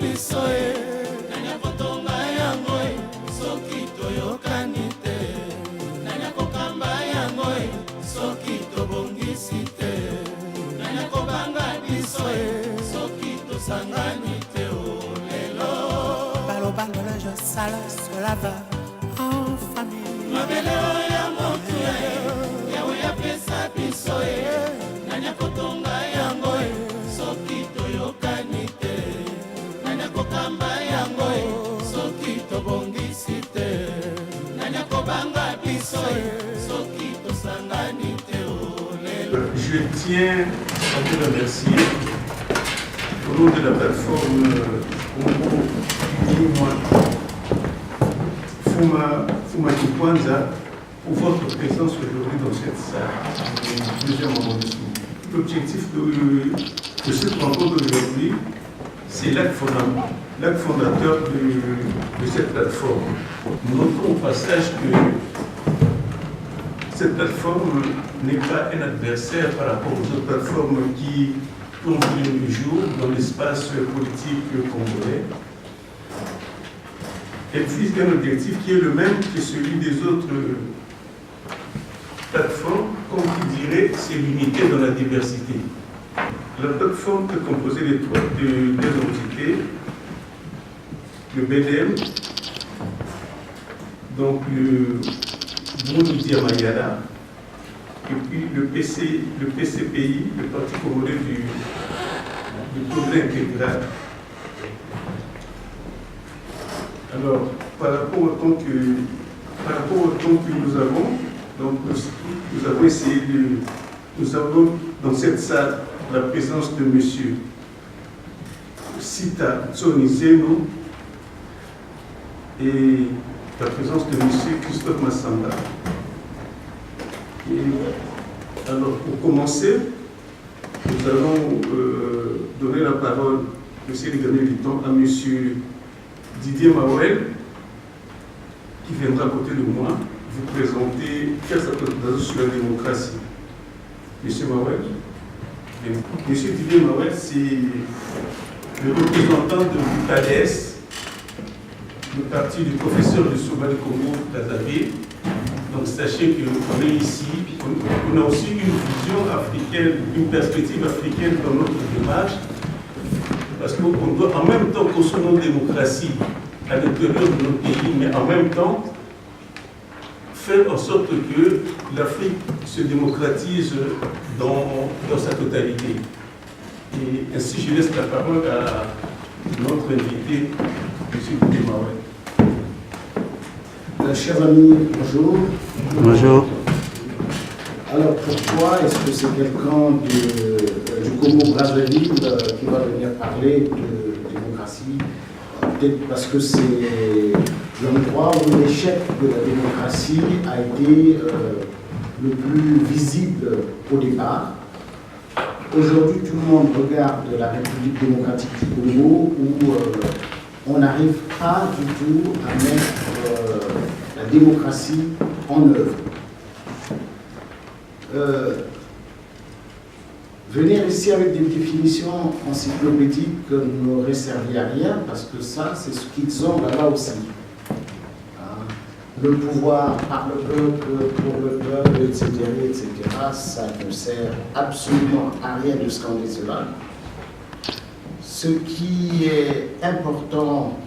biso nani akotonga yango soki toyokani te nani akokamba yango soki tobongisi te nani akobanga biso soki tosangani te lelo balobanga je sala cela va en famille mabele ya motu yawe yapesa biso nani akotonga yango soki toyokani te nani akokamba yango soki tobongisi te nani akobanga biso soki tosangani te lelo. Je tiens à te remercier au nom de la plateforme Congo Dis-moi Fuma Kwanza pour votre présence aujourd'hui dans cette salle. Deuxième moment de soutien. L'objectif de cette rencontre d'aujourd'hui, c'est l'acte fondateur de cette plateforme. Nous notons au passage que cette plateforme n'est pas un adversaire par rapport aux autres plateformes qui tournent le jour dans l'espace politique congolais. Elle vise un objectif qui est le même que celui des autres plateforme, comme qui dirait, c'est l'unité dans la diversité. La plateforme est composée de deux entités, le BDM, donc le Burundi Mayala, et puis le PCPI, le Parti congolais du progrès intégral. Alors, par rapport au temps que nous avons, donc, nous avons essayé nous avons dans cette salle la présence de M. Sita Tsonizeno et la présence de M. Christophe Massamba. Et alors, pour commencer, nous allons donner la parole, essayer de gagner du temps, à M. Didier Mawel, qui viendra à côté de moi, vous présenter, faire sa présentation sur la démocratie. Monsieur Mawel. Monsieur Didier Mawel, c'est le représentant de l'UPADES, le parti du professeur de Soubali Congo Brazzaville. Donc sachez qu'on est ici, on a aussi une vision africaine, une perspective africaine dans notre démarche, parce qu'on doit en même temps construire notre démocratie à l'intérieur de notre pays, mais en même temps faire en sorte que l'Afrique se démocratise dans sa totalité. Et ainsi, je laisse la parole à notre invité, M. Didier Mawel. Chers amis, bonjour. Bonjour. Alors, pourquoi est-ce que c'est quelqu'un du Congo-Brazzaville qui va venir parler de démocratie? Peut-être parce que c'est l'endroit où l'échec de la démocratie a été le plus visible au départ. Aujourd'hui, tout le monde regarde la République démocratique du Congo où on n'arrive pas du tout à mettre la démocratie en œuvre. Venir ici avec des définitions encyclopédiques n'aurait servi à rien parce que ça, c'est ce qu'ils ont là-bas aussi. Le pouvoir par le peuple, pour le peuple, etc., ça ne sert absolument à rien de scander cela. Ce qui est important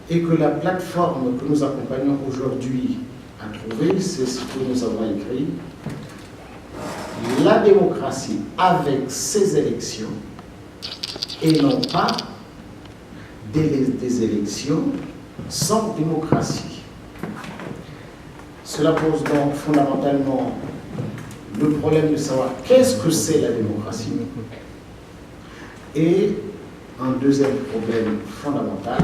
et que la plateforme que nous accompagnons aujourd'hui a trouvé, c'est ce que nous avons écrit. La démocratie avec ses élections et non pas des élections sans démocratie. Cela pose donc fondamentalement le problème de savoir qu'est-ce que c'est la démocratie et un deuxième problème fondamental,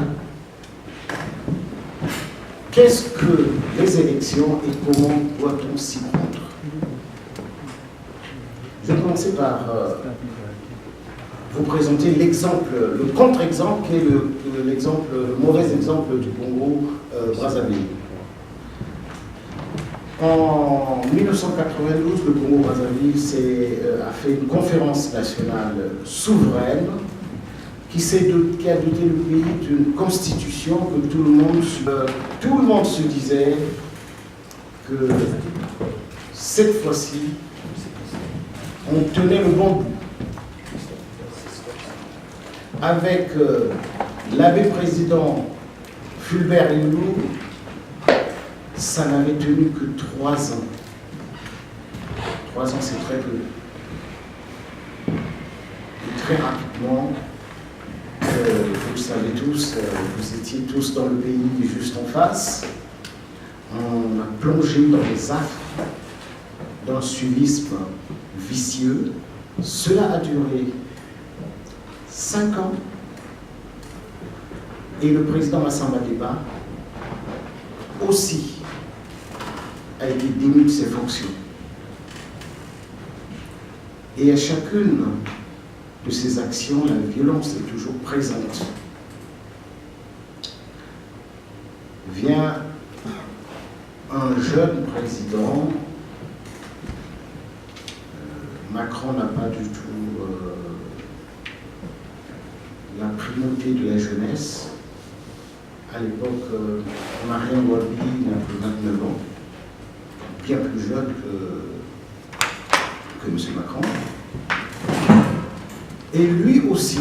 qu'est-ce que les élections et comment doit-on s'y prendre? Je vais commencer par vous présenter l'exemple, le contre-exemple qui est le mauvais exemple du Congo-Brazzaville. En 1992, le Congo-Brazzaville a fait une conférence nationale souveraine qui a doté le pays d'une constitution que tout le monde se disait que cette fois-ci, on tenait le bon bout. Avec l'abbé président Fulbert Youlou, ça n'avait tenu que 3 ans. 3 ans, c'est très peu. Et très rapidement, vous le savez tous, vous étiez tous dans le pays juste en face. On a plongé dans les affres d'un suivisme vicieux. Cela a duré 5 ans. Et le président Massamba Deba aussi a été démis de ses fonctions. Et à chacune de ces actions, la violence est toujours présente. Vient un jeune président, Macron n'a pas du tout la primauté de la jeunesse. À l'époque, Mariam Wabi n'a que 29 ans, bien plus jeune que M. Macron. Et lui aussi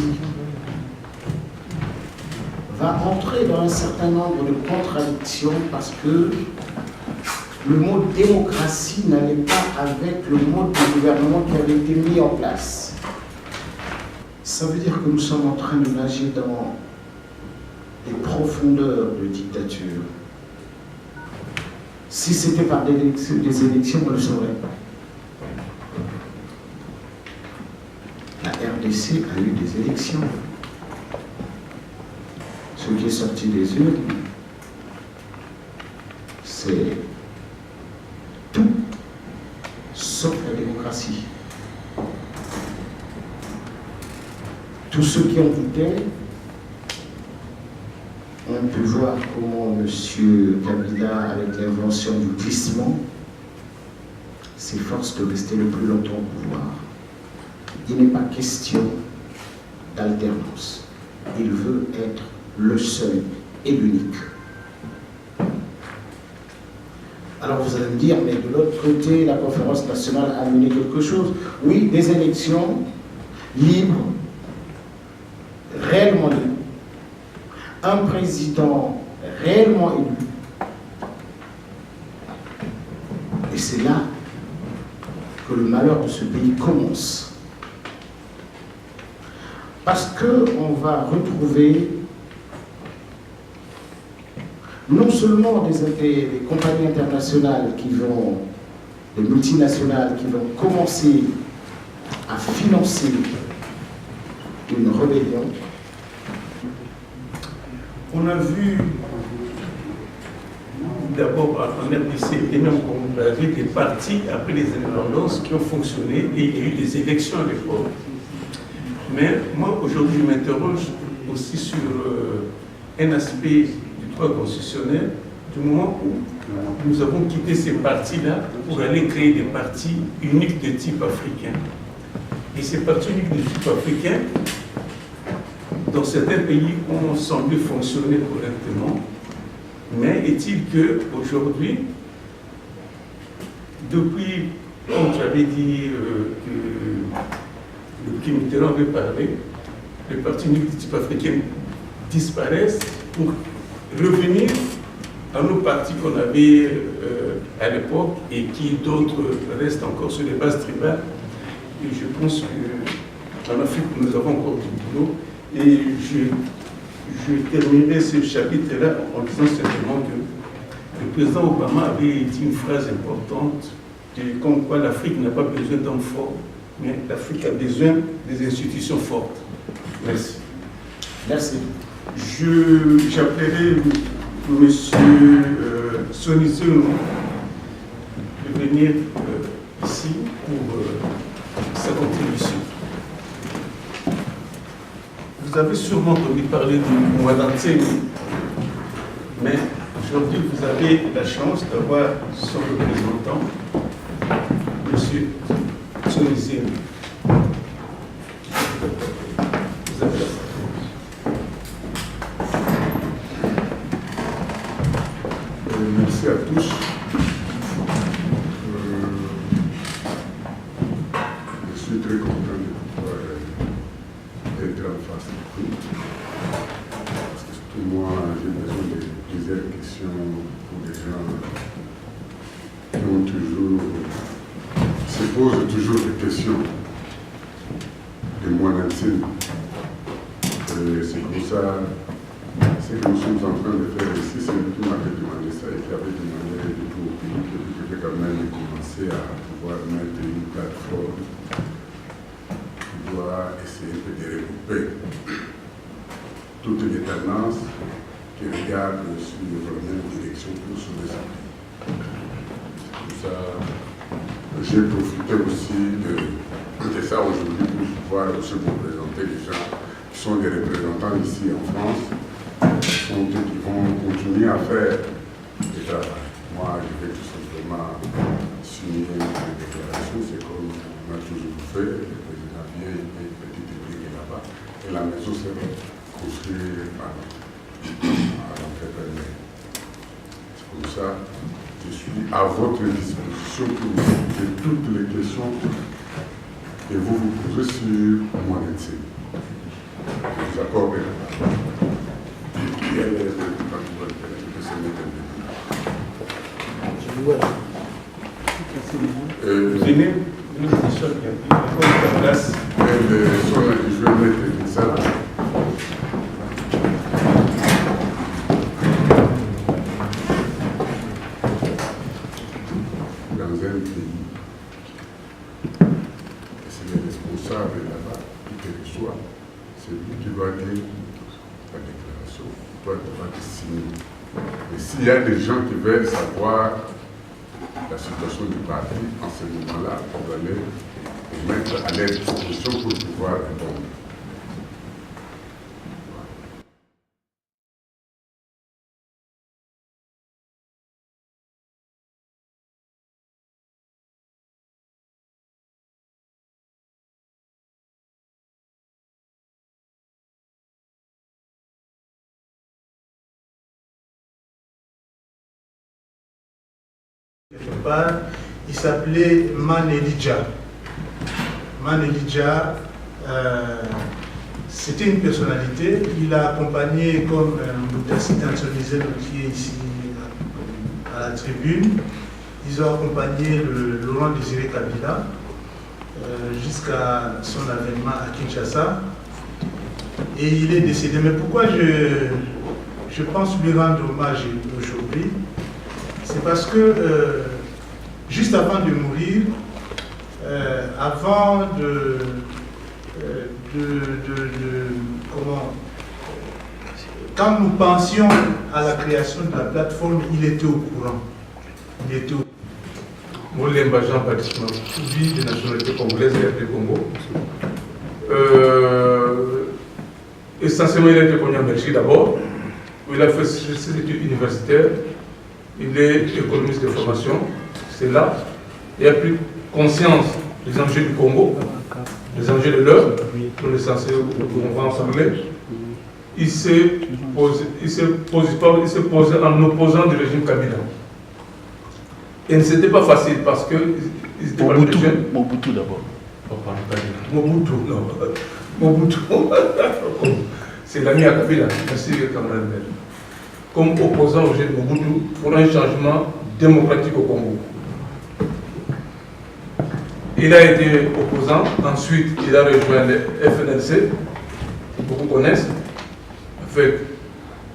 va entrer dans un certain nombre de contradictions parce que le mot démocratie n'allait pas avec le mode de gouvernement qui avait été mis en place. Ça veut dire que nous sommes en train de nager dans des profondeurs de dictature. Si c'était par des élections, on le saurait. La RDC a eu des élections. Ce qui est sorti des urnes, c'est tout sauf la démocratie. Tous ceux qui en doutaient ont pu voir comment M. Kabila, avec l'invention du glissement, s'efforce de rester le plus longtemps au pouvoir. Il n'est pas question d'alternance. Il veut être le seul et l'unique. Alors vous allez me dire, mais de l'autre côté, la conférence nationale a mené quelque chose. Oui, des élections libres, réellement libres. Un président réellement élu. Et c'est là que le malheur de ce pays commence. Parce qu'on va retrouver non seulement des compagnies internationales des multinationales qui vont commencer à financer une rébellion. On a vu d'abord en RDC et même comme vous l'avez des partis après les indépendances qui ont fonctionné et il y a eu des élections à l'époque. Mais moi aujourd'hui je m'interroge aussi sur un aspect du droit constitutionnel du moment où nous avons quitté ces partis-là pour aller créer des partis uniques de type africain. Et ces partis uniques de type africain, dans certains pays, ont semblé fonctionner correctement. Mais est-il qu'aujourd'hui, depuis, comme j'avais dit, que le Premier Mitterrand avait parlé, les partis uniques de type africain disparaissent pour revenir à nos partis qu'on avait à l'époque et qui d'autres restent encore sur les bases tribales. Et je pense qu'en Afrique, nous avons encore du boulot. Et je terminerai ce chapitre-là en disant simplement que le président Obama avait dit une phrase importante, comme quoi l'Afrique n'a pas besoin d'hommes forts, mais l'Afrique a besoin des institutions fortes. Merci. Merci. J'appellerai M. Sonizou de venir ici pour sa contribution. Vous avez sûrement entendu parler du Mwadantemi, mais aujourd'hui vous avez la chance d'avoir son représentant, M. Sonizou. Vous avez la parole. suis très content de pouvoir être en face de vous. Parce que surtout moi, j'ai besoin de plusieurs questions pour des gens qui ont toujours, se posent toujours des questions de moi d'enseigne. C'est comme ça, ce que nous sommes en train de faire ici, c'est lui qui m'avait demandé ça et qui avait demandé de tout au pays, que je devais quand même commencer à pouvoir mettre une plateforme qui doit essayer de regrouper toutes les tendances qui regardent sur la même direction pour sauver sa vie. C'est pour ça que j'ai profité aussi de ça aujourd'hui pour pouvoir aussi vous présenter les gens qui sont des représentants ici en France, qui vont continuer à faire du travail. Moi, je vais tout simplement signer une déclaration, c'est comme on a toujours fait, le président vient, il met une petite brique là-bas, et la maison sera construite par l'entrepreneur. C'est comme ça, je suis à votre disposition pour vous poser toutes les questions que vous vous posez sur mon enseigne. Je vous accorde la parole. Venez, sur la place. Je vais mettre ça là. Dans un pays, c'est le responsable là-bas qui te reçoit. C'est lui qui va dire la déclaration. Toi, tu vas te signer. Et s'il y a des gens qui veulent savoir la situation du parti, en ce moment-là, vous allez vous mettre à leur disposition pour pouvoir répondre. Quelque part, il s'appelait Manelidja. Manelidja, c'était une personnalité. Il a accompagné, comme Boutacite Antsonizel qui est ici à la tribune, ils ont accompagné le Laurent Désiré Kabila jusqu'à son avènement à Kinshasa. Et il est décédé. Mais pourquoi je pense lui rendre hommage aujourd'hui? C'est parce que juste avant de mourir, avant quand nous pensions à la création de la plateforme, il était au courant. Il était au Moulemba Jean-Baptiste Maboubi, de nationalité congolaise et du Congo. Essentiellement, il a été connu en Belgique d'abord, où il a fait ses études universitaires. Il est économiste de formation, c'est là. Il a pris conscience des enjeux du Congo, des enjeux de l'heure, dont l'essentiel on va en parler. Il s'est posé en opposant du régime Kabila. Et ce n'était pas facile parce que ils étaient Mobutu d'abord. Mobutu, non. Mobutu. C'est l'ami à Kabila. Merci, camarade. Comme opposant au régime Mobutu pour un changement démocratique au Congo. Il a été opposant, ensuite il a rejoint le FNLC, que beaucoup connaissent, avec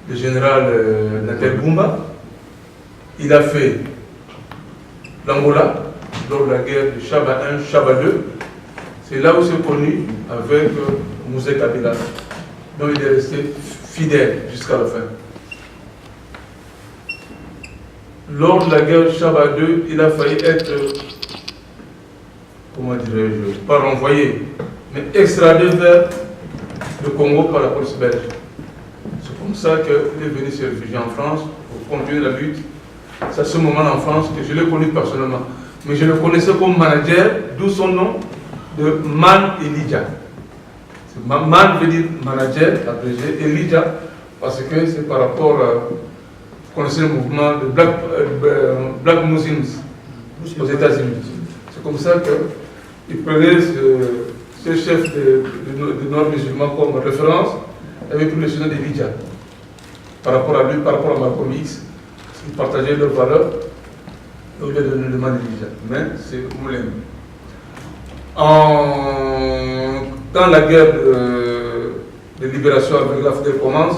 le général Natel Bumba. Il a fait l'Angola lors de la guerre de Chaba 1, Chaba 2. C'est là où il s'est connu avec Mouzé Kabila. Donc il est resté fidèle jusqu'à la fin. Lors de la guerre de Chaba 2, il a failli être, comment dirais-je, pas renvoyé, mais extradé vers le Congo par la police belge. C'est comme ça qu'il est venu se réfugier en France pour continuer la lutte. C'est à ce moment en France que je l'ai connu personnellement. Mais je le connaissais comme manager, d'où son nom de Man Elidja. Man veut dire manager, abrégé, Elidja, parce que c'est par rapport à. Vous connaissez le mouvement de Black Muslims aux États-Unis. C'est comme ça il prenait ce chef de Nord musulman comme référence, il avait pris le chemin de Lidja par rapport à lui, par rapport à Malcolm X, ils partageaient leurs valeurs, au lieu de nous demander Lidja. Mais c'est Moulin. Quand la guerre de libération avec l'AFDEL commence,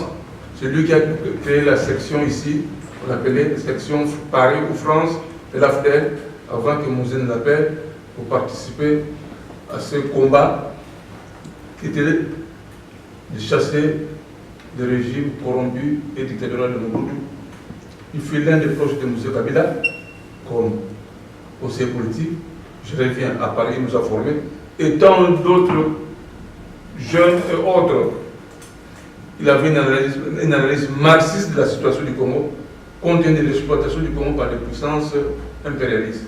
c'est lui qui a créé la section ici, on l'appelait section Paris ou France de l'AFDEL, avant que Mouzé ne l'appelle, pour participer à ce combat qui était de chasser le régime corrompu et dictatorial de Mobutu. Il fut l'un des proches de Mouzé Kabila, comme conseiller politique. Je reviens à Paris, il nous a formés. Et tant d'autres jeunes et autres. Il avait une analyse marxiste de la situation du Congo, compte tenu de l'exploitation du Congo par les puissances impérialistes.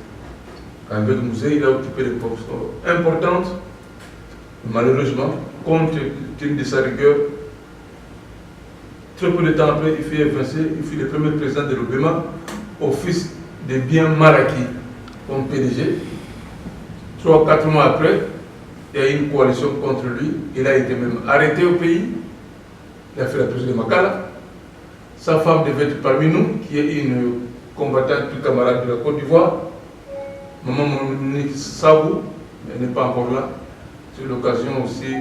Avec Mouzé, il a occupé des postes importantes. Malheureusement, compte tenu de sa rigueur, très peu de temps après, il fut évincé, il fut le premier président de l'Obéma, au fils des biens mal acquis comme PDG. 3 ou 4 mois après, il y a eu une coalition contre lui. Il a été même arrêté au pays. Il a fait la prison de Makala. Sa femme devait être parmi nous, qui est une combattante, plus camarade de la Côte d'Ivoire. Maman Monique Sabou, elle n'est pas encore là. C'est l'occasion aussi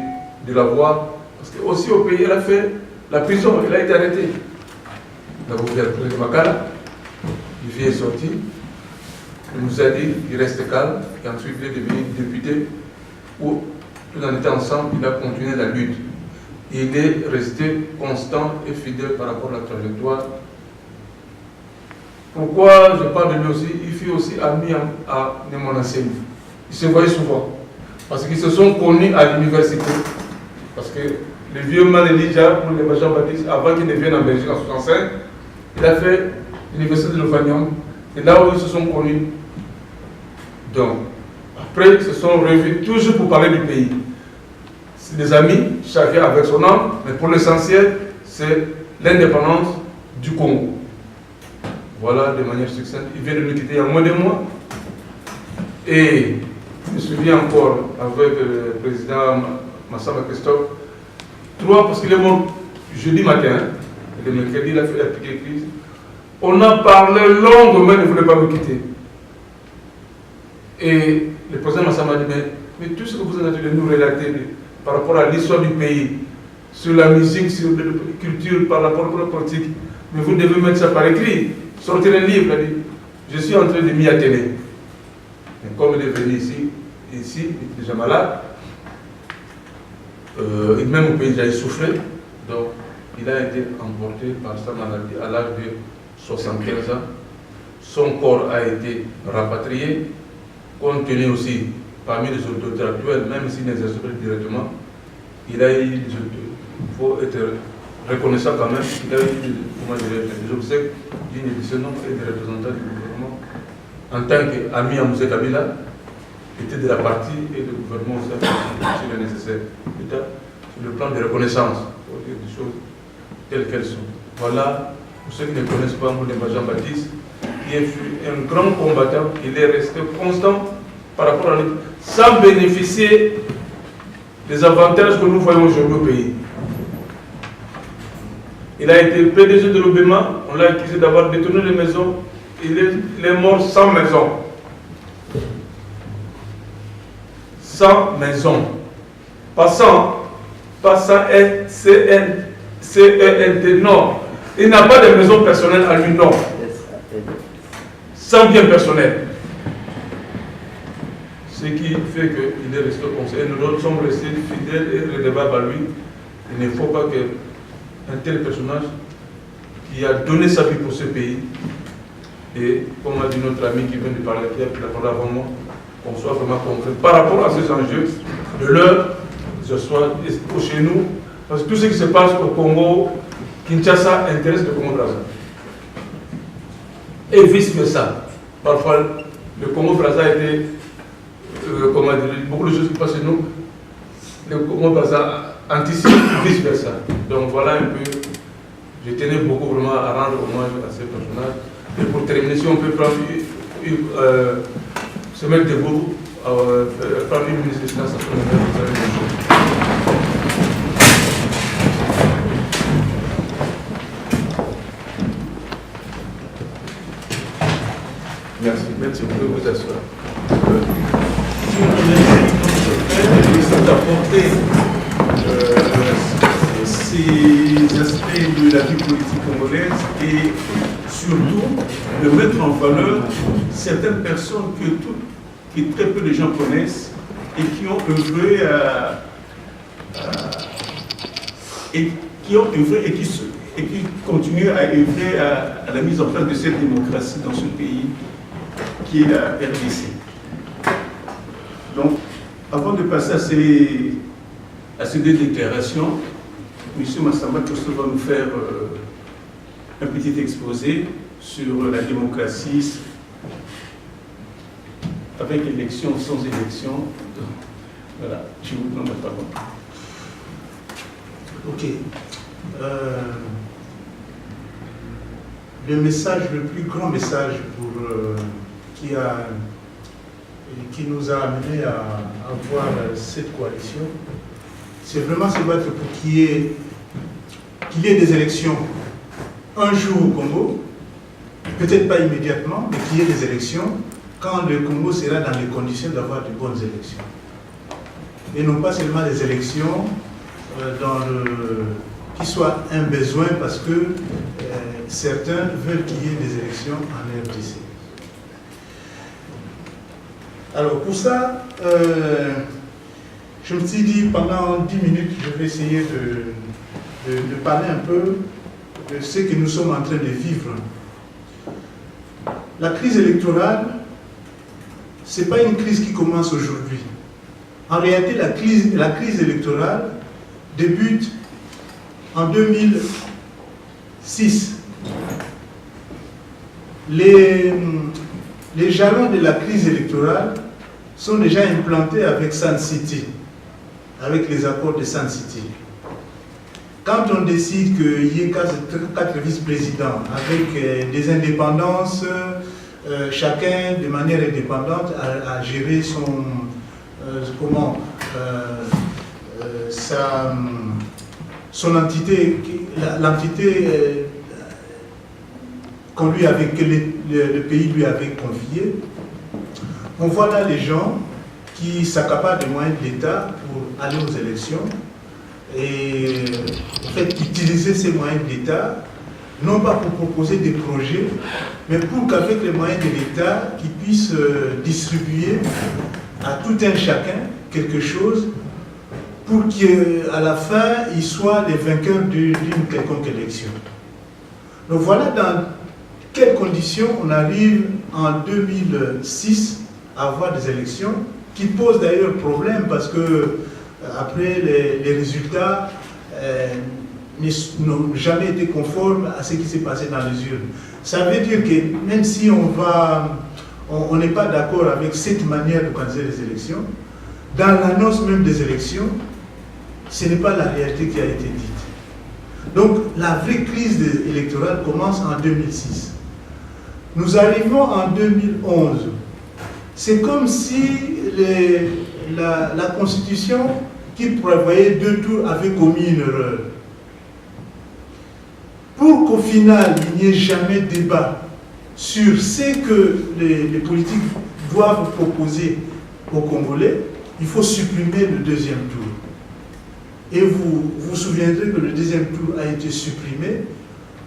de la voir. Parce que aussi au pays, elle a fait la prison, elle a été arrêtée. Il a ouvert la prison de Makala. Le vieux est sorti. Il nous a dit qu'il reste calme. Et ensuite, il est devenu député. Où, tout en étant ensemble, il a continué la lutte. Il est resté constant et fidèle par rapport à la trajectoire. Pourquoi je parle de lui aussi? Il fut aussi ami à mon enseignant. Ils se voyaient souvent. Parce qu'ils se sont connus à l'université. Parce que le vieux man Elijah, pour les Jean-Baptiste, avant qu'il ne vienne en Belgique en 1965, il a fait l'université de Lovanium. C'est là où ils se sont connus. Donc, après, ils se sont revus toujours pour parler du pays. C'est des amis, chacun avec son âme, mais pour l'essentiel, c'est l'indépendance du Congo. Voilà, de manière succincte. Il vient de nous quitter il y a moins de mois. Et je me souviens encore avec le président Massamba Christophe, 3, parce qu'il est mort jeudi matin, le mercredi, il a fait la piquée crise. On a parlé longuement, il ne voulait pas me quitter. Et le président Massamba dit, mais tout ce que vous êtes en train de nous relater par rapport à l'histoire du pays, sur la musique, sur la culture, par rapport à la politique, mais vous devez mettre ça par écrit, sortir un livre. Il dit, je suis en train de m'y atteler. Et comme il est venu ici, il est déjà malade, et même au pays, il souffrait, donc il a été emporté par sa maladie à l'âge de 75 ans. Son corps a été rapatrié, compte tenu aussi, parmi les autorités actuelles, même s'il n'exerce pas directement, il a eu, il faut être reconnaissant quand même, il a eu des obsèques dignes de ce nom et des représentants du gouvernement. En tant qu'ami à Mouzé Kabila, était de la partie et du gouvernement aussi, si le nécessaire. Sur le plan de reconnaissance, pour dire des choses telles qu'elles sont. Voilà, pour ceux qui ne connaissent pas Moulin Jean-Baptiste, qui est un grand combattant, il est resté constant par rapport à lui, sans bénéficier des avantages que nous voyons aujourd'hui au pays. Il a été PDG de l'Obéma, on l'a accusé d'avoir détourné les maisons, il est mort sans maison. Sans maison. Pas sans C-E-N-T, non. Il n'a pas de maison personnelle à lui, non. Sans bien personnel. Ce qui fait qu'il est resté au conseil. Nous autres sommes restés fidèles et redevables à lui. Il ne faut pas qu'un tel personnage qui a donné sa vie pour ce pays, et comme a dit notre ami qui vient de parler, qui a pris la parole avant moi, qu'on soit vraiment concret par rapport à ces enjeux de l'heure, que ce soit chez nous, parce que tout ce qui se passe au Congo, Kinshasa intéresse le Congo-Brazza. Et vice-versa. Parfois, le Congo-Brazza a été, comment dire, beaucoup de choses qui passent chez nous, le Congo-Brazza anticipe, vice-versa. Donc voilà un peu, je tenais beaucoup vraiment à rendre hommage à ces personnages. Et pour terminer, si on peut prendre, se mettre debout, par le ministre des Finances. Merci. Merci, vous pouvez vous asseoir. D'apporter ces aspects de la vie politique congolaise et surtout de mettre en valeur certaines personnes que très peu de gens connaissent et qui ont œuvré et qui continuent à œuvrer à la mise en place de cette démocratie dans ce pays qui est la RDC. Donc, avant de passer à ces deux déclarations, M. Massamba Costo va nous faire un petit exposé sur la démocratie avec élection, sans élection. Voilà, je vous donne la parole. Ok. Le message, le plus grand message qui nous a amené à avoir cette coalition, c'est vraiment se battre pour qu'il y ait des élections un jour au Congo, peut-être pas immédiatement, mais qu'il y ait des élections quand le Congo sera dans les conditions d'avoir de bonnes élections. Et non pas seulement des élections qui soient un besoin parce que certains veulent qu'il y ait des élections en RDC. Alors pour ça, je me suis dit pendant 10 minutes, je vais essayer de parler un peu de ce que nous sommes en train de vivre. La crise électorale, ce n'est pas une crise qui commence aujourd'hui. En réalité, la crise électorale débute en 2006. Les jalons de la crise électorale sont déjà implantés avec Sun City, avec les accords de Sun City. Quand on décide qu'il y ait 4 vice-présidents avec des indépendances, chacun de manière indépendante a géré son entité, l'entité que le pays lui avait confiée. On voit là les gens qui s'accaparent des moyens de l'État pour aller aux élections et en fait utiliser ces moyens de l'État, non pas pour proposer des projets, mais pour qu'avec les moyens de l'État, qu'ils puissent distribuer à tout un chacun quelque chose pour qu'à la fin, ils soient les vainqueurs d'une quelconque élection. Donc voilà dans quelles conditions on arrive en 2006 à avoir des élections qui posent d'ailleurs problème parce que après les résultats n'ont jamais été conformes à ce qui s'est passé dans les urnes. Ça veut dire que même si on n'est pas d'accord avec cette manière d'organiser les élections, dans l'annonce même des élections, ce n'est pas la réalité qui a été dite. Donc la vraie crise électorale commence en 2006. Nous arrivons en 2011. C'est comme si la Constitution qui prévoyait 2 tours avait commis une erreur. Pour qu'au final, il n'y ait jamais débat sur ce que les politiques doivent proposer aux Congolais, il faut supprimer le 2e tour. Et vous vous souviendrez que le 2e tour a été supprimé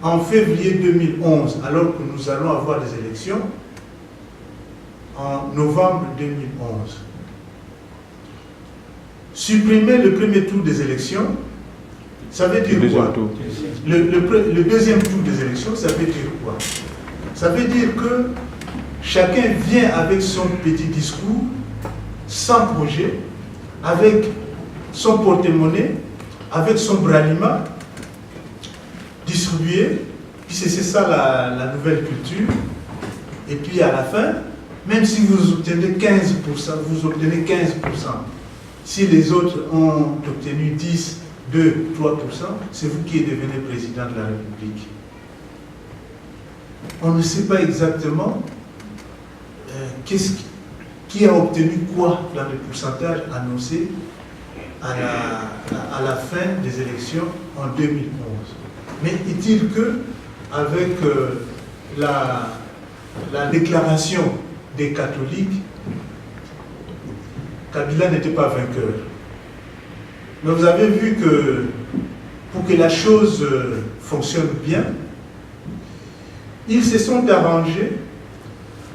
en février 2011, alors que nous allons avoir des élections en novembre 2011. Supprimer le 1er tour des élections, ça veut dire quoi? Le 2e tour des élections, ça veut dire quoi? Ça veut dire que chacun vient avec son petit discours, sans projet, avec son porte-monnaie, avec son bralima, distribué, puis c'est ça la nouvelle culture. Et puis à la fin, même si vous obtenez 15%, vous obtenez 15%. Si les autres ont obtenu 10, 2, 3%, c'est vous qui devenez président de la République. On ne sait pas exactement qui a obtenu quoi dans le pourcentage annoncé à la fin des élections en 2011. Mais est-il que, avec la déclaration des catholiques, Kabila n'était pas vainqueur. Mais vous avez vu que pour que la chose fonctionne bien, ils se sont arrangés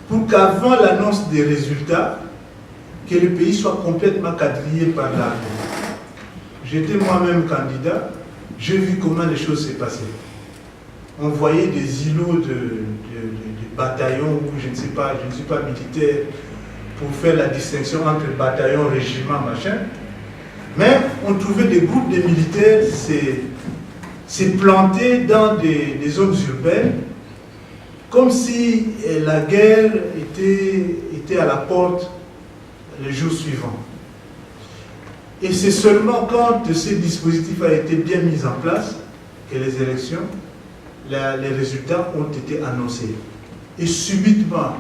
pour qu'avant l'annonce des résultats, que le pays soit complètement quadrillé par l'armée. J'étais moi-même candidat, j'ai vu comment les choses s'est passées. On voyait des îlots de bataillons où je ne sais pas, je ne suis pas militaire pour faire la distinction entre bataillon, régiment, machin. Mais on trouvait des groupes de militaires se planter dans des zones urbaines comme si la guerre était à la porte le jour suivant. Et c'est seulement quand ce dispositif a été bien mis en place que les élections, les résultats ont été annoncés. Et subitement,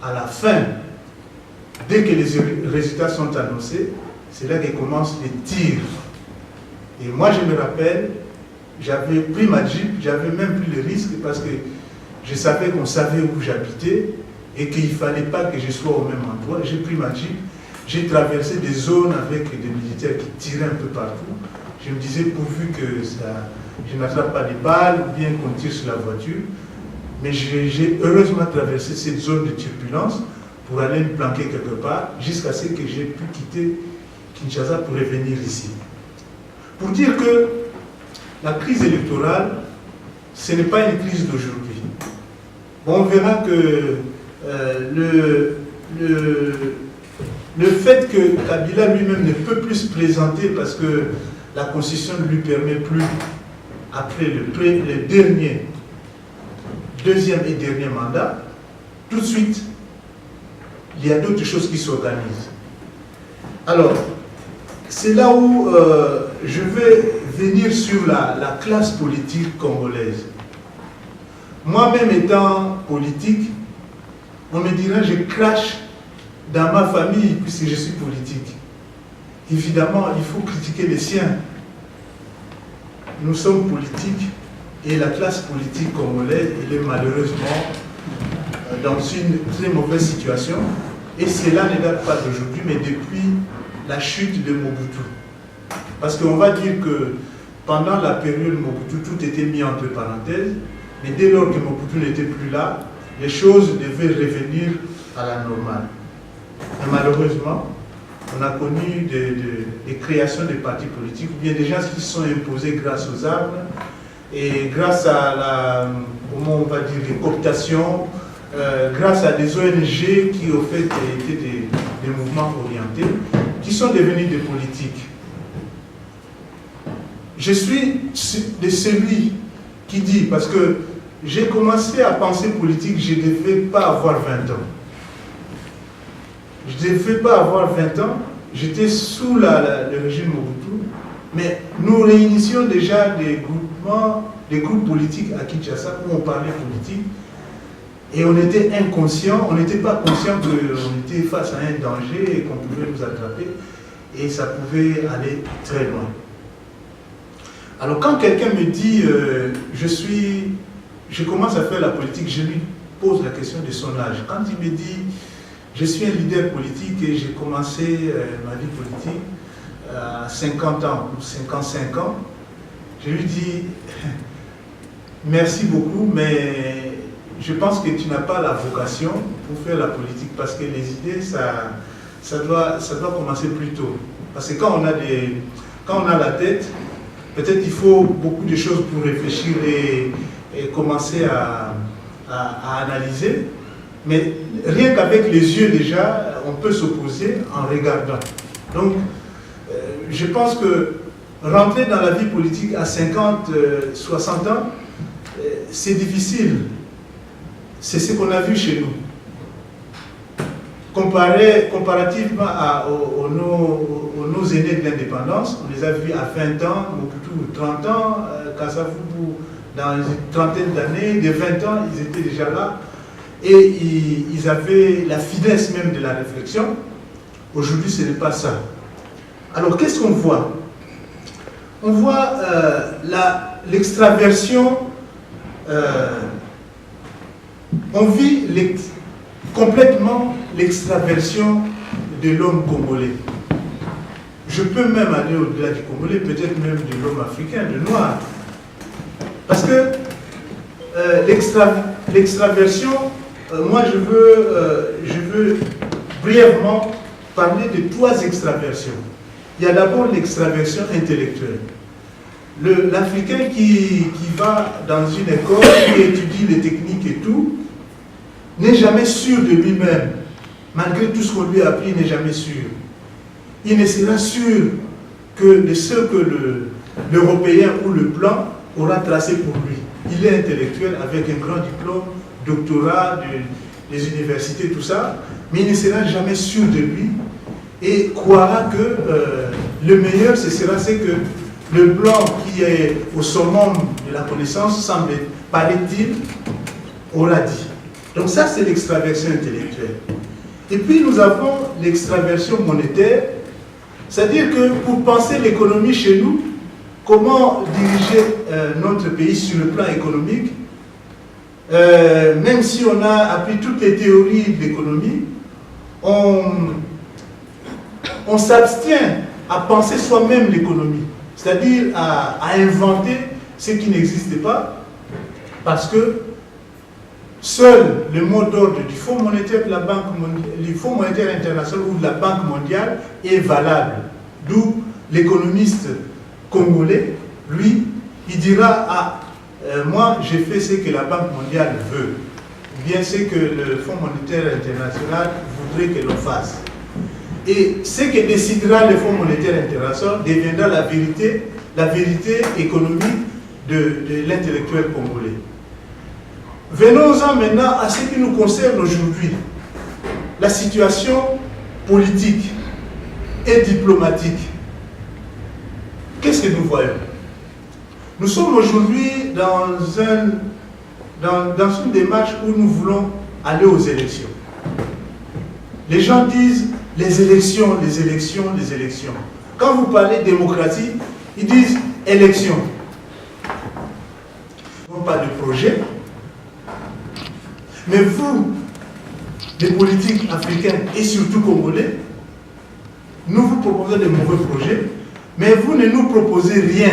à la fin, dès que les résultats sont annoncés, c'est là que commencent les tirs. Et moi, je me rappelle, j'avais pris ma Jeep, j'avais même pris le risque parce que je savais qu'on savait où j'habitais et qu'il ne fallait pas que je sois au même endroit. J'ai pris ma Jeep, j'ai traversé des zones avec des militaires qui tiraient un peu partout. Je me disais, pourvu que je n'attrape pas des balles ou bien qu'on tire sur la voiture. Mais j'ai heureusement traversé cette zone de turbulence pour aller me planquer quelque part jusqu'à ce que j'ai pu quitter Kinshasa pour revenir ici. Pour dire que la crise électorale, ce n'est pas une crise d'aujourd'hui. Bon, on verra que le fait que Kabila lui-même ne peut plus se présenter parce que la Constitution ne lui permet plus, après le deuxième et dernier mandat, tout de suite, il y a d'autres choses qui s'organisent. Alors, c'est là où je vais venir sur la classe politique congolaise. Moi-même étant politique, on me dirait je crache dans ma famille puisque je suis politique. Évidemment, il faut critiquer les siens. Nous sommes politiques et la classe politique congolaise, elle est malheureusement dans une très mauvaise situation. Et cela ne date pas d'aujourd'hui, mais depuis la chute de Mobutu. Parce qu'on va dire que pendant la période Mobutu, tout était mis entre parenthèses, mais dès lors que Mobutu n'était plus là, les choses devaient revenir à la normale. Et malheureusement, on a connu des créations de partis politiques, ou bien des gens qui se sont imposés grâce aux armes, et grâce à comment on va dire, les cooptations, grâce à des ONG qui au fait étaient des mouvements orientés, qui sont devenus des politiques. Je suis de celui qui dit, parce que j'ai commencé à penser politique, je ne devais pas avoir 20 ans. Je ne devais pas avoir 20 ans, j'étais sous le régime Mobutu, mais nous réunissions déjà des groupes politiques à Kinshasa où on parlait politique, et on était inconscient, on n'était pas conscient qu'on était face à un danger et qu'on pouvait nous attraper, et ça pouvait aller très loin. Alors quand quelqu'un me dit, je commence à faire la politique, je lui pose la question de son âge. Quand il me dit, je suis un leader politique et j'ai commencé ma vie politique à 50 ans ou 55 ans, je lui dis, merci beaucoup, mais je pense que tu n'as pas la vocation pour faire la politique, parce que les idées, ça doit commencer plus tôt. Parce que quand on a la tête, peut-être il faut beaucoup de choses pour réfléchir et commencer à analyser. Mais rien qu'avec les yeux déjà, on peut s'opposer en regardant. Donc, je pense que rentrer dans la vie politique à 50, 60 ans, c'est difficile. C'est ce qu'on a vu chez nous. Comparativement aux nos aînés de l'indépendance, on les a vus à 20 ans, Mobutu 30 ans, Kasavubu dans une trentaine d'années, de 20 ans, ils étaient déjà là. et ils avaient la finesse même de la réflexion. Aujourd'hui, ce n'est pas ça. Alors, qu'est-ce qu'on voit? On voit l'extraversion, on vit complètement l'extraversion de l'homme congolais. Je peux même aller au-delà du Congolais, peut-être même de l'homme africain, de noir. Parce que l'extraversion, moi je veux brièvement parler de 3 extraversions. Il y a d'abord l'extraversion intellectuelle. L'Africain qui va dans une école, qui étudie les techniques et tout, n'est jamais sûr de lui-même. Malgré tout ce qu'on lui a appris, il n'est jamais sûr. Il ne sera sûr que de ce que l'Européen ou le blanc aura tracé pour lui. Il est intellectuel avec un grand diplôme, doctorat des universités, tout ça, mais il ne sera jamais sûr de lui et croira que le meilleur, c'est que le blanc qui est au summum de la connaissance, paraît-il, aura dit. Donc ça, c'est l'extraversion intellectuelle. Et puis nous avons l'extraversion monétaire, c'est-à-dire que pour penser l'économie chez nous, comment diriger notre pays sur le plan économique, même si on a appris toutes les théories de l'économie, on s'abstient à penser soi-même l'économie, c'est-à-dire à inventer ce qui n'existe pas, parce que seul le mot d'ordre du Fonds monétaire de la Banque mondiale, du Fonds monétaire international ou de la Banque mondiale est valable. D'où l'économiste congolais, lui, il dira moi j'ai fait ce que la Banque mondiale veut, ou bien ce que le Fonds monétaire international voudrait que l'on fasse. Et ce que décidera le Fonds monétaire international deviendra la vérité économique de l'intellectuel congolais. Venons-en maintenant à ce qui nous concerne aujourd'hui, la situation politique et diplomatique. Qu'est-ce que nous voyons? Nous sommes aujourd'hui dans une démarche où nous voulons aller aux élections. Les gens disent les élections, les élections, les élections. Quand vous parlez démocratie, ils disent élections. Ils n'ont pas de projet. Mais vous, les politiques africains et surtout congolais, nous vous proposons de mauvais projets, mais vous ne nous proposez rien.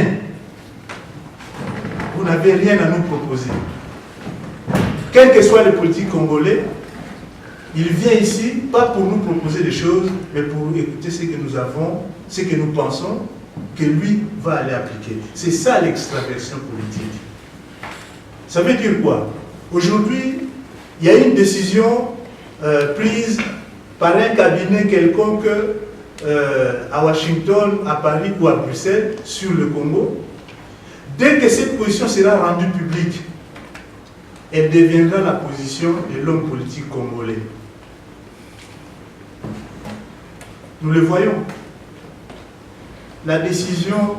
Vous n'avez rien à nous proposer. Quels que soient les politiques congolais, il vient ici, pas pour nous proposer des choses, mais pour écouter ce que nous avons, ce que nous pensons, que lui va aller appliquer. C'est ça l'extraversion politique. Ça veut dire quoi? Aujourd'hui, il y a une décision prise par un cabinet quelconque à Washington, à Paris ou à Bruxelles sur le Congo. Dès que cette position sera rendue publique, elle deviendra la position de l'homme politique congolais. Nous le voyons. La décision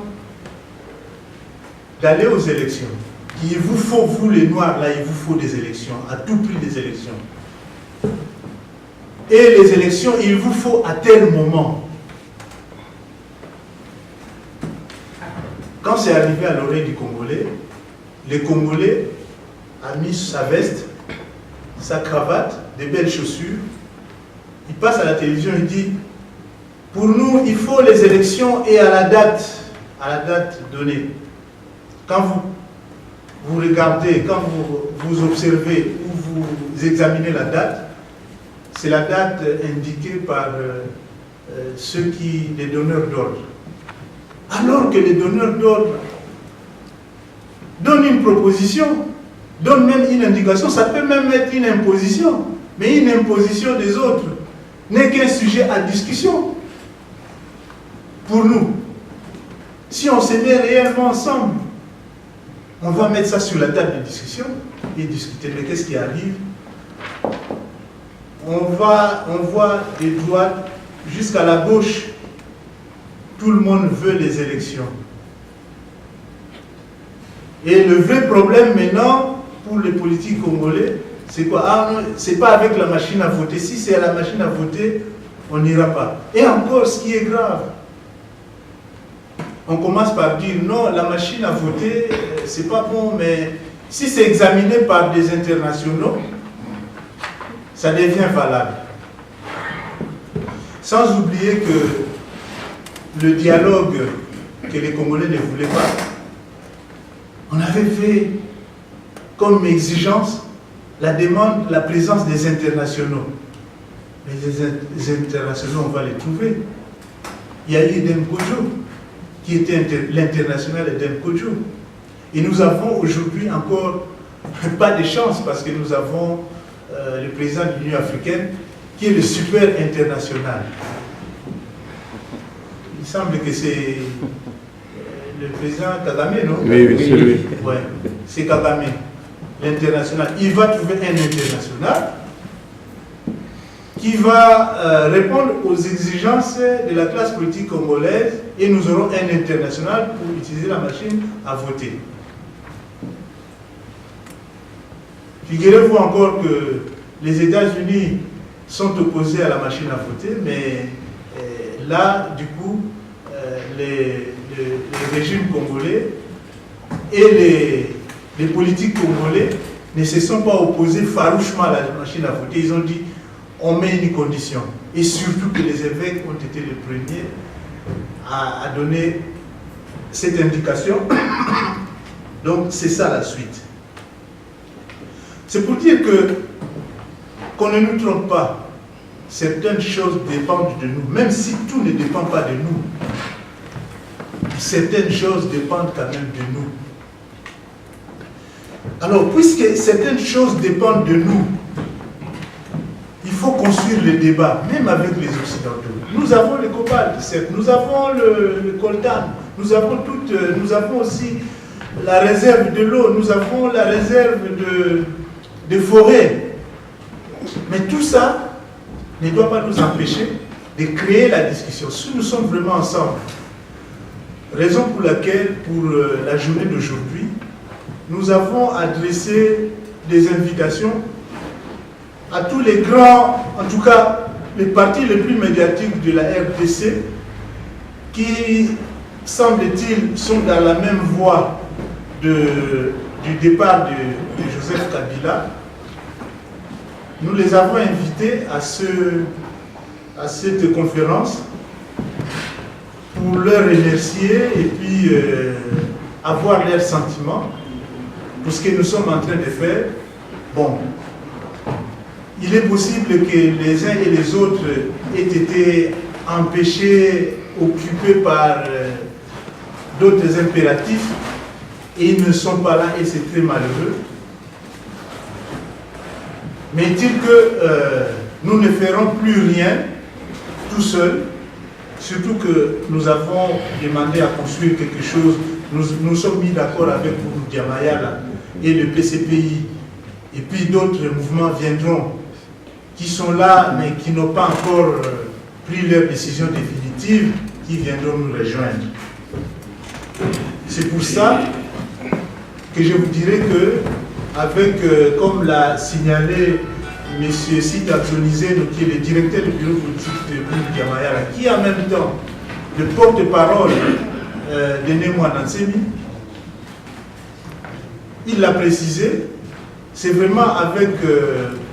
d'aller aux élections, il vous faut, vous les Noirs, là, il vous faut des élections, à tout prix des élections. Et les élections, il vous faut à tel moment. Quand c'est arrivé à l'oreille du Congolais, le Congolais a mis sa veste, sa cravate, des belles chaussures. Il passe à la télévision, il dit, pour nous, il faut les élections et à la date donnée. Quand vous regardez, quand vous observez ou vous examinez la date, c'est la date indiquée par les donneurs d'ordre. Alors que les donneurs d'ordre donnent une proposition, donnent même une indication, ça peut même être une imposition, mais une imposition des autres n'est qu'un sujet à discussion. Pour nous, si on se met réellement ensemble, on va mettre ça sur la table de discussion et discuter. Mais qu'est-ce qui arrive? On voit des droites jusqu'à la gauche. Tout le monde veut les élections. Et le vrai problème maintenant, pour les politiques congolais, C'est quoi? Ah non, c'est pas avec la machine à voter. Si c'est à la machine à voter, on n'ira pas. Et encore, ce qui est grave, on commence par dire non, la machine à voter, c'est pas bon, mais si c'est examiné par des internationaux, ça devient valable. Sans oublier que le dialogue que les Congolais ne voulaient pas, on avait fait comme exigence la demande, la présence des internationaux. Mais les internationaux, on va les trouver. Il y a eu Edem Kodjo, qui était l'international Edem Kodjo. Et nous avons aujourd'hui encore pas de chance parce que nous avons le président de l'Union africaine qui est le super international. Il semble que c'est le président Kagame, non? Oui, c'est lui. Oui, c'est Kagame, l'international. Il va trouver un international qui va répondre aux exigences de la classe politique congolaise et nous aurons un international pour utiliser la machine à voter. Figurez-vous encore que les États-Unis sont opposés à la machine à voter, mais là, du coup, les régimes congolais et les politiques congolais ne se sont pas opposés farouchement à la machine à voter. Ils ont dit, on met une condition. Et surtout que les évêques ont été les premiers à donner cette indication. Donc, c'est ça la suite. C'est pour dire qu'on ne nous trompe pas. Certaines choses dépendent de nous, même si tout ne dépend pas de nous. Certaines choses dépendent quand même de nous. Alors, puisque certaines choses dépendent de nous, il faut construire le débat, même avec les Occidentaux. Nous avons le cobalt, certes, nous avons le coltan, nous avons aussi la réserve de l'eau, nous avons la réserve de forêt. Mais tout ça ne doit pas nous empêcher de créer la discussion. Si nous sommes vraiment ensemble, raison pour laquelle, pour la journée d'aujourd'hui, nous avons adressé des invitations à tous les grands, en tout cas les partis les plus médiatiques de la RDC, qui, semble-t-il, sont dans la même voie du départ de Joseph Kabila. Nous les avons invités à cette conférence pour leur remercier et puis avoir leurs sentiments pour ce que nous sommes en train de faire. Bon, il est possible que les uns et les autres aient été empêchés, occupés par d'autres impératifs et ils ne sont pas là et c'est très malheureux. Mais dit que nous ne ferons plus rien tout seuls, surtout que nous avons demandé à construire quelque chose. Nous sommes mis d'accord avec Diamayala et le PCPI, et puis d'autres mouvements viendront qui sont là mais qui n'ont pas encore pris leur décision définitive, qui viendront nous rejoindre. C'est pour ça que je vous dirais que avec, comme l'a signalé M. Sita Zonizeno, qui est le directeur du bureau politique de Diamayala, qui est en même temps le porte-parole de Némoa Nansemi, il l'a précisé, c'est vraiment avec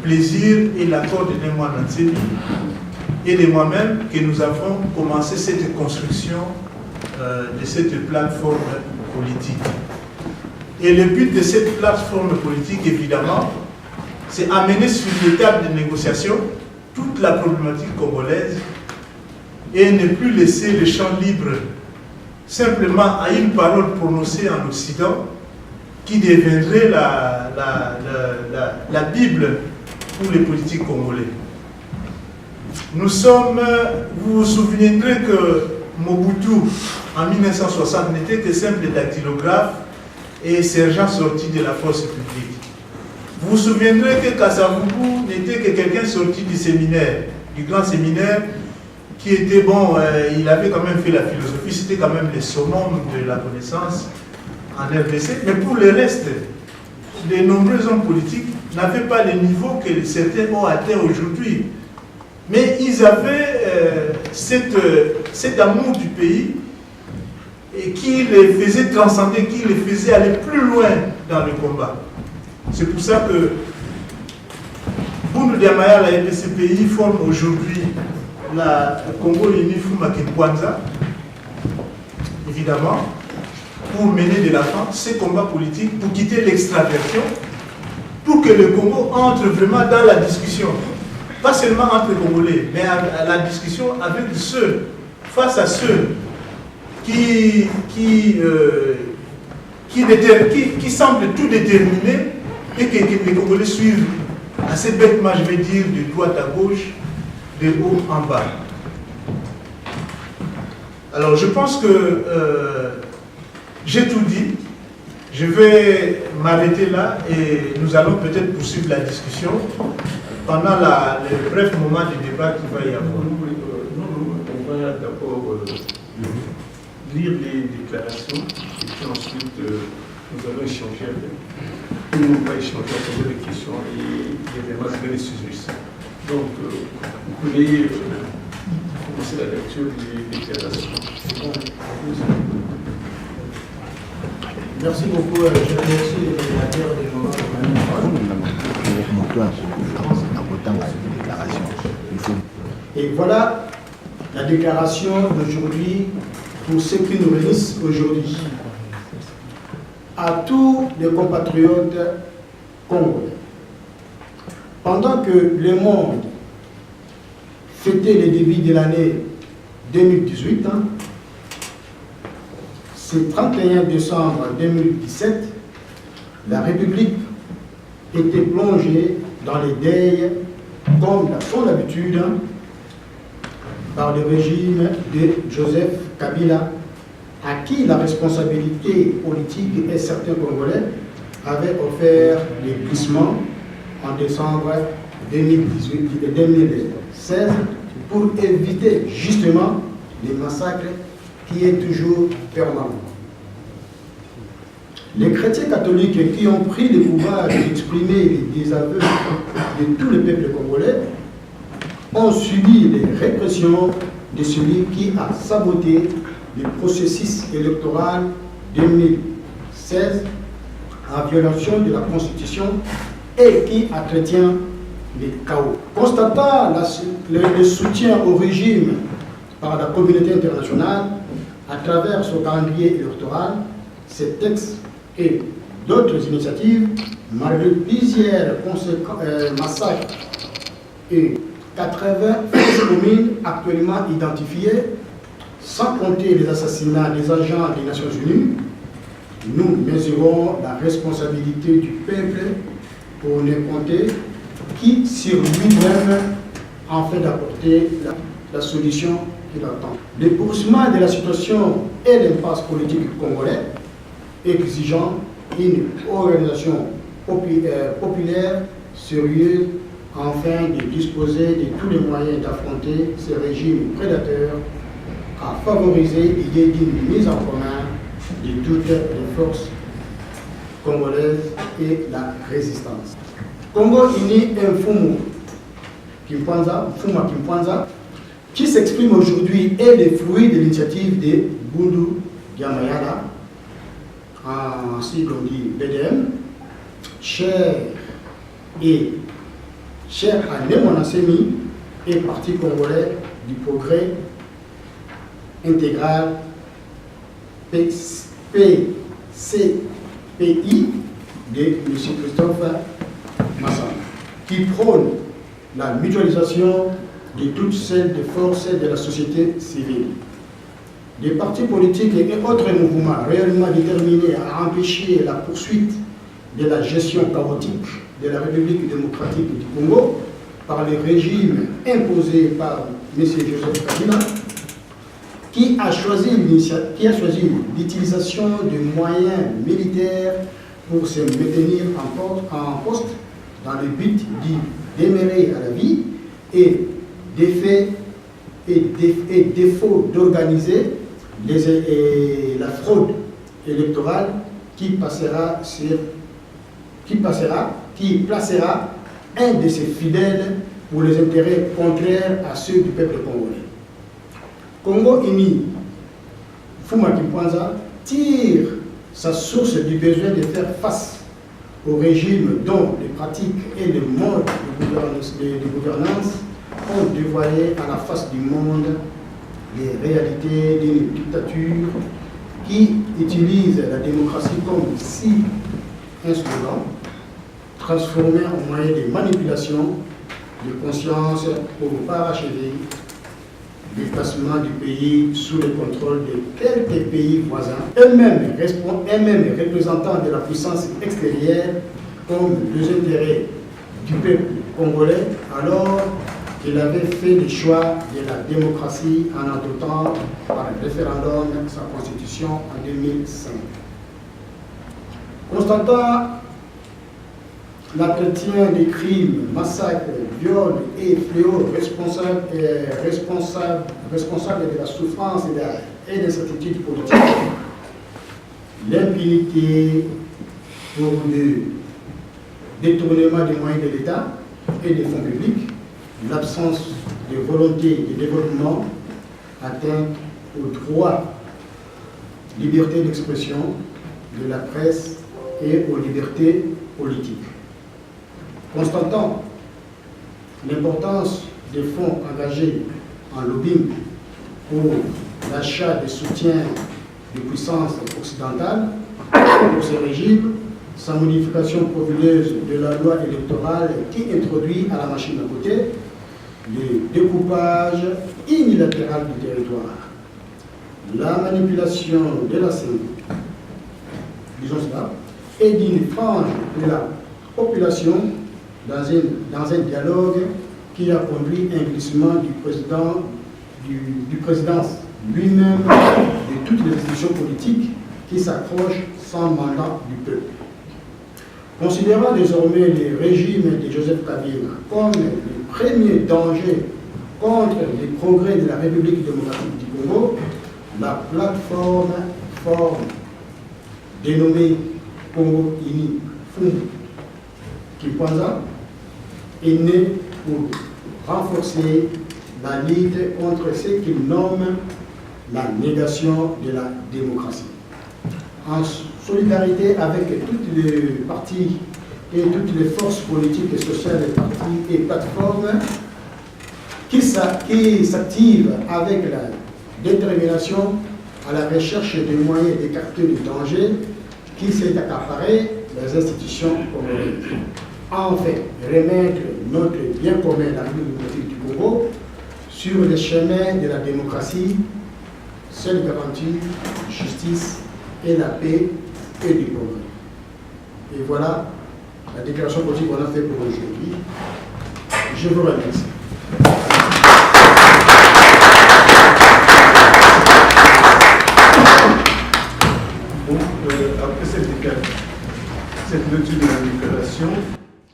plaisir et l'accord de Némoa Nansemi et de moi-même que nous avons commencé cette construction de cette plateforme politique. Et le but de cette plateforme politique, évidemment, c'est amener sur une table de négociation toute la problématique congolaise et ne plus laisser le champ libre simplement à une parole prononcée en Occident qui deviendrait la Bible pour les politiques congolais. Nous sommes, vous vous souviendrez que Mobutu, en 1960, n'était que simple dactylographe et sergent sorti de la force publique. Vous vous souviendrez que Kasavubu n'était que quelqu'un sorti du séminaire, du grand séminaire, qui était bon, il avait quand même fait la philosophie, c'était quand même le summum de la connaissance en RDC. Mais pour le reste, de nombreux hommes politiques n'avaient pas le niveau que certains ont atteint aujourd'hui. Mais ils avaient cet amour du pays et qui les faisait transcender, qui les faisait aller plus loin dans le combat. C'est pour ça que Bundu Diamaya, la MPCPI, forme aujourd'hui la Congo Uni Fumaki Kwanza, évidemment, pour mener de l'avant ces combats politiques, pour quitter l'extraversion, pour que le Congo entre vraiment dans la discussion. Pas seulement entre les Congolais, mais à la discussion avec ceux, face à ceux qui semblent tout déterminés et que les Congolais suivent assez bêtement, je vais dire, de droite à gauche, de haut en bas. Alors je pense que j'ai tout dit. Je vais m'arrêter là et nous allons peut-être poursuivre la discussion pendant le bref moment du débat qu'il va y avoir. On va d'abord lire les déclarations et puis ensuite nous allons échanger avec. Nous allons échanger avec les questions et vraiment c'est les sujets. Donc vous pouvez commencer la lecture des déclarations. Merci beaucoup. Je remercie les déclarateurs des moments. Et voilà la déclaration d'aujourd'hui pour ceux qui nous réunissent aujourd'hui. À tous les compatriotes congolais, pendant que le monde fêtait le début de l'année 2018, ce 31 décembre 2017, la République était plongée dans les deuils, comme son habitude, par le régime de Joseph Kabila, à qui la responsabilité politique et certains Congolais avaient offert les glissements en décembre 2018 et 2016 pour éviter justement les massacres qui est toujours permanent. Les chrétiens catholiques qui ont pris le pouvoir d'exprimer les désaveux de tout le peuple congolais ont subi les répressions de celui qui a saboté le processus électoral 2016 en violation de la Constitution et qui entretient le chaos. Constatant le soutien au régime par la communauté internationale à travers son calendrier électoral, ces textes et d'autres initiatives, malgré plusieurs massacres et 80 communes actuellement identifiées, sans compter les assassinats des agents des Nations Unies, nous mesurons la responsabilité du peuple pour ne compter qui sur lui-même en fait d'apporter la solution qu'il attend. Le poursuivant de la situation et l'impasse politique congolais exigeant une organisation populaire sérieuse afin de disposer de tous les moyens d'affronter ces régimes prédateurs, à favoriser l'idée d'une mise en commun de toutes les forces congolaises et la résistance. Congo Uni Mfumu Kimpanza, qui s'exprime aujourd'hui est le fruit de l'initiative de Bundu Diamaya, ainsi qu'on dit BDM, cher à Némonasemi et Parti congolais du progrès intégral PCPI de M. Christophe Massamba, qui prône la mutualisation de toutes celles des forces de la société civile. Des partis politiques et autres mouvements réellement déterminés à empêcher la poursuite de la gestion chaotique de la République démocratique du Congo par le régime imposé par M. Joseph Kabila, qui a choisi l'utilisation de moyens militaires pour se maintenir en poste dans le but d'y demeurer à la vie et défaut d'organiser la fraude électorale qui passera qui placera un de ses fidèles pour les intérêts contraires à ceux du peuple congolais. Congo Uni, Fuma Kimpanza tire sa source du besoin de faire face au régime dont les pratiques et les modes de gouvernance ont dévoilé à la face du monde les réalités d'une dictature qui utilise la démocratie comme si un slogan transformé en moyen de manipulation de conscience pour parachever le placement du pays sous le contrôle de quelques pays voisins, eux-mêmes représentants de la puissance extérieure comme les intérêts du peuple congolais, alors qu'il avait fait le choix de la démocratie en adoptant par un référendum sa constitution en 2005. Constatant l'entretien des crimes, massacres, viols et fléaux responsables de la souffrance et des incertitudes politiques, l'impunité pour le détournement des moyens de l'État et des fonds publics, l'absence de volonté de développement, atteinte aux droits, liberté d'expression de la presse et aux libertés politiques. Constatant l'importance des fonds engagés en lobbying pour l'achat de soutien de puissances occidentales pour ce régime, sa modification frauduleuse de la loi électorale qui introduit à la machine à côté le découpage unilatéral du territoire, la manipulation de la CENI, disons cela, et d'une frange de la population dans un dialogue qui a conduit à un glissement du président lui-même de toutes les institutions politiques qui s'accrochent sans mandat du peuple. Considérant désormais le régime de Joseph Kabila comme le premier danger contre les progrès de la République démocratique du Congo, la plateforme dénommée Congo Uni Kimpanza est née pour renforcer la lutte contre ce qu'il nomme la négation de la démocratie. En solidarité avec toutes les partis et toutes les forces politiques et sociales, partis et plateformes qui s'activent avec la détermination à la recherche des moyens d'écarter le danger qui s'est accaparé les institutions congolaises. Enfin, remettre notre bien commun, la République démocratique du Congo, sur le chemin de la démocratie, seule garantie, justice et la paix et du progrès. Et voilà la déclaration politique qu'on a faite pour aujourd'hui. Je vous remercie. Bon, après cette lecture de la déclaration,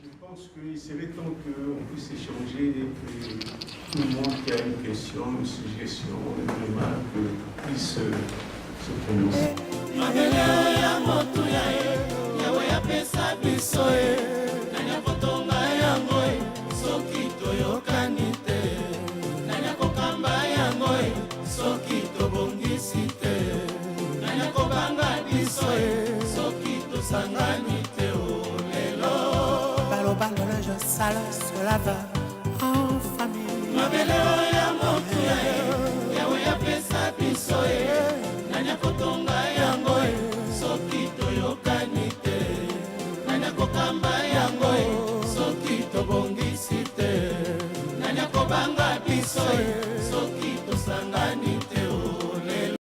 je pense qu'il serait temps qu'on puisse échanger et que tout le monde qui a une question, une suggestion, une remarque puisse se prononcer. Cela va en famille. Mabeleo ya motu yawe ya pesa biso nanya kotonga yango soki toyokani te nanya kokamba yango soki tobongisi te nanya kobanga biso